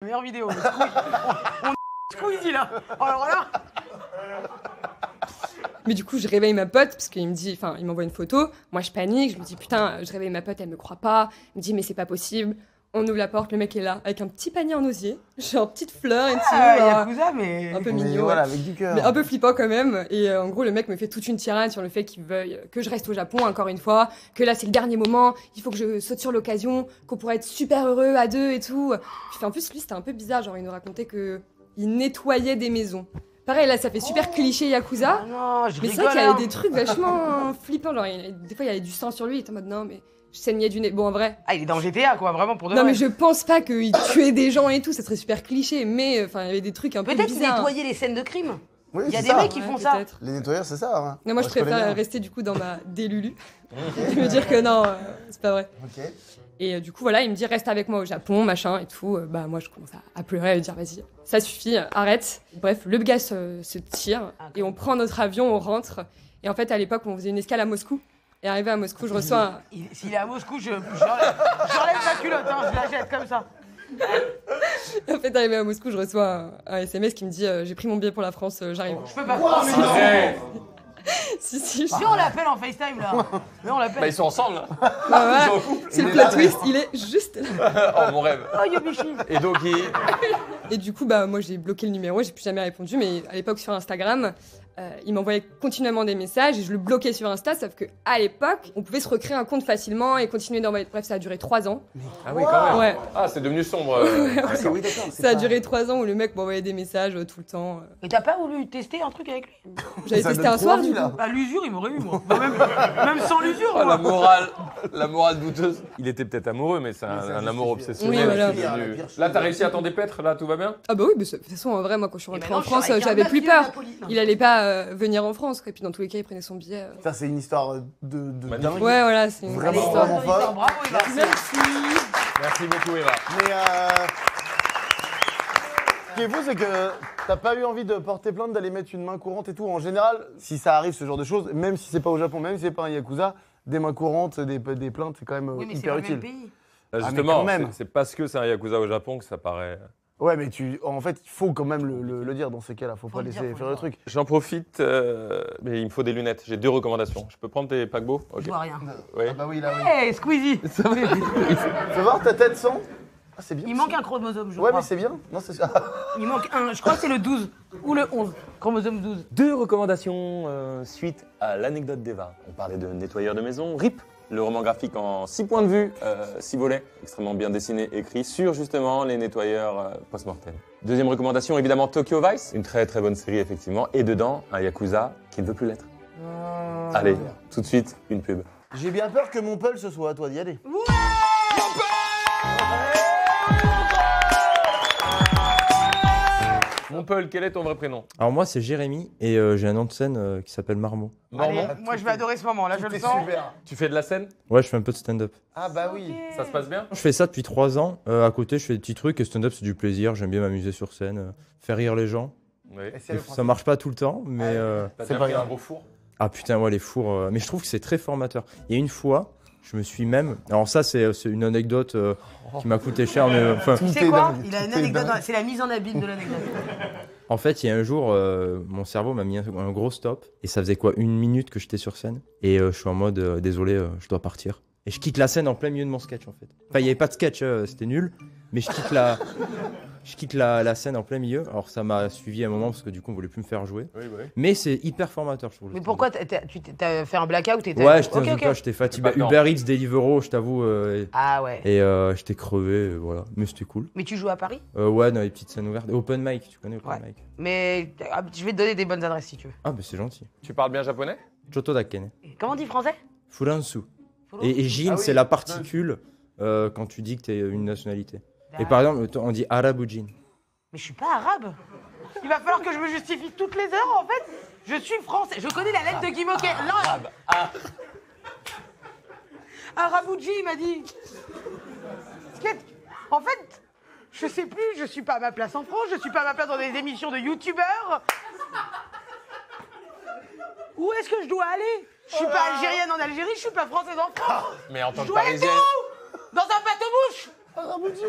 Meilleure vidéo. On Squeezie là. Alors là. Mais du coup, je réveille ma pote parce qu'il me dit, enfin, il m'envoie une photo. Moi, je panique. Je me dis, putain, je réveille ma pote, elle me croit pas. Il me dit, mais c'est pas possible. On ouvre la porte, le mec est là avec un petit panier en osier, genre petite fleur et tout. Yakuza, mais un peu mignon. Voilà, ouais. avec du cœur. Mais un peu flippant quand même. Et en gros, le mec me fait toute une tirade sur le fait qu'il veuille que je reste au Japon, encore une fois. Que là, c'est le dernier moment. Il faut que je saute sur l'occasion. Qu'on pourrait être super heureux à deux et tout. Puis en plus, lui, c'était un peu bizarre. Genre, il nous racontait qu'il nettoyait des maisons. Pareil, là, ça fait super cliché Yakuza. Ah non, je mais c'est vrai qu'il y avait des trucs vachement flippants. Genre, des fois, il y avait du sang sur lui. Il était en mode non, mais je saignais du nez. Bon, en vrai. Ah, il est dans GTA, quoi, vraiment, pour de Non, vrai. mais je pense pas qu'il tuait des gens et tout. Ça serait super cliché. Mais enfin, il y avait des trucs un peu Peut-être bizarres. nettoyer les scènes de crime. Oui, Il y a c'est des ça. mecs qui font ça. peut-être. Les nettoyeurs, c'est ça. Hein. Non, moi, je connais préfère bien. rester du coup dans ma délulu. Et me dire que non, c'est pas vrai. Ok. Et du coup, voilà, il me dit reste avec moi au Japon, machin et tout. Bah, moi, je commence à pleurer, à lui dire vas-y, ça suffit, arrête. Bref, le gars se tire et on prend notre avion, on rentre. Et en fait, à l'époque, on faisait une escale à Moscou. Et arrivé à Moscou, je reçois un... S'il est à Moscou, j'enlève sa culotte, hein, je la jette comme ça. En fait, arrivé à Moscou, je reçois un SMS qui me dit j'ai pris mon billet pour la France, j'arrive. Je peux pas faire. Si, Si on l'appelle en FaceTime là. Mais on l'appelle. Bah ils sont ensemble là. Bah, voilà. Ils sont en couple. C'est le plot twist, il est juste là. Oh mon rêve. Oh Yobishi. Et donc Et du coup, bah, moi, j'ai bloqué le numéro, j'ai plus jamais répondu. Mais à l'époque, sur Instagram, il m'envoyait continuellement des messages et je le bloquais sur Insta. Sauf qu'à l'époque, on pouvait se recréer un compte facilement et continuer d'envoyer. Bref, ça a duré 3 ans. Ah oui quand même. Ouais. Ah c'est devenu sombre. Ah, c'est oui, d'accord. c'est Ça a pas- duré 3 ans où le mec m'envoyait des messages tout le temps. Et t'as pas voulu tester un truc avec lui? J'avais Ça testé donne un trop soir, envie, du coup. là. Bah l'usure, il m'aurait eu moi. Bah, même sans l'usure, Oh, moi. la morale douteuse. Il était peut-être amoureux, mais c'est un amour obsessionnel. Oui, voilà. C'est devenu- La pire chose. Là, t'as réussi à t'en dépêtre, là, tout va bien? Ah bah oui, mais de toute façon, en vrai, moi, quand je suis Et rentrée en maintenant, je France, suis avec un j'avais plus mafieux peur. Napoli. Non. Il allait pas venir en France. Et puis, dans tous les cas, il prenait son billet. Ça, c'est une histoire de Magnifique. dingue. Ouais, voilà, c'est une Vraiment, vraie histoire. vraiment folle. Bravo Eva. Merci. Merci beaucoup, Eva. Mais ce qui est fou, c'est que t'as pas eu envie de porter plainte, d'aller mettre une main courante et tout. En général, si ça arrive, ce genre de choses, même si c'est pas au Japon, même si c'est pas un Yakuza, des mains courantes, des plaintes, c'est quand même Oui, mais c'est hyper pas le même utile. pays. Là, mais justement, quand même. c'est parce que c'est un Yakuza au Japon que ça paraît... Ouais, mais en fait, il faut quand même le dire dans ces cas-là. Faut pas le laisser dire, faut faire le le truc. J'en profite, mais il me faut des lunettes. J'ai 2 recommandations. Je peux prendre tes paquebots? Je vois rien. Oui. Ah bah oui, là, oui. Hey Squeezie. Fais voir ta tête sans. Ah, c'est bien. Il manque un chromosome, je Ouais, crois. mais c'est bien. Non, c'est ça. Il manque un, je crois que c'est le 12 ou le 11. Chromosome 12. 2 recommandations suite à l'anecdote d'Eva. On parlait de nettoyeur de maison, RIP, le roman graphique en 6 points de vue, 6 volets, extrêmement bien dessiné, écrit sur justement les nettoyeurs post-mortem. Deuxième recommandation, évidemment Tokyo Vice, une très très bonne série effectivement, et dedans un Yakuza qui ne veut plus l'être. Allez, tout de suite, une pub. J'ai bien peur que mon pull ce soit à toi d'y aller. Mon Paul, quel est ton vrai prénom? Alors moi c'est Jérémy et j'ai un nom de scène qui s'appelle Marmot. Normand. Allez, moi je vais adorer ce moment là, je le T'es sens. super. Tu fais de la scène? Ouais, je fais un peu de stand-up. Ah bah oui. Ça se passe bien? Je fais ça depuis 3 ans. À côté, je fais des petits trucs et stand-up c'est du plaisir. J'aime bien m'amuser sur scène, faire rire les gens. Oui. Et c'est Des le fois, ça marche pas tout le temps, mais T'as C'est déjà pas pris un grave. gros four? ah putain ouais les fours. Mais je trouve que c'est très formateur. Il y a une fois, je me suis même. Alors ça c'est une anecdote qui m'a coûté cher, mais enfin. Tu sais Tout est quoi? dingue, Il a une tout est anecdote, dingue. c'est la mise en abîme de l'anecdote. En fait, il y a un jour, mon cerveau m'a mis un gros stop. Et ça faisait quoi, 1 minute que j'étais sur scène. Et je suis en mode, désolé, je dois partir. Et je quitte la scène en plein milieu de mon sketch, en fait. Enfin, il n'y avait pas de sketch, c'était nul. Mais je quitte la scène en plein milieu. Alors, ça m'a suivi à un moment parce que du coup, on voulait plus me faire jouer. Oui, oui. Mais c'est hyper formateur, je trouve. Mais pourquoi tu t'as fait un blackout? Ouais, j'étais Ok, dans une ok. page, j'étais fatigué. C'est pas Uber Eats, Deliveroo, je t'avoue. Ah ouais. Et j'étais crevé, voilà. Mais c'était cool. Mais tu joues à Paris? Ouais, dans les petites scènes ouvertes. Open mic, tu connais Open Ouais. mic? Mais je vais te donner des bonnes adresses si tu veux. Ah, bah c'est gentil. Tu parles bien japonais? Choto Dakene. Comment on dit français? Furansu. Furansu. Et Jin, Ah oui, c'est la particule quand tu dis que tu es une nationalité. Et D'accord. par exemple, on dit Arabu Jin. Mais je suis pas arabe. Il va falloir que je me justifie toutes les heures en fait. Je suis français. Je connais la lettre de Guy Moquet. L'arabe. Arabouji, il m'a dit. En fait, je sais plus, je suis pas à ma place en France, je suis pas à ma place dans des émissions de youtubeurs. Où est-ce que je dois aller? Je suis pas algérienne en Algérie, je suis pas française en France. Mais en tant Je que dois être parisienne... où? Dans un bateau-bouche. Arabouji,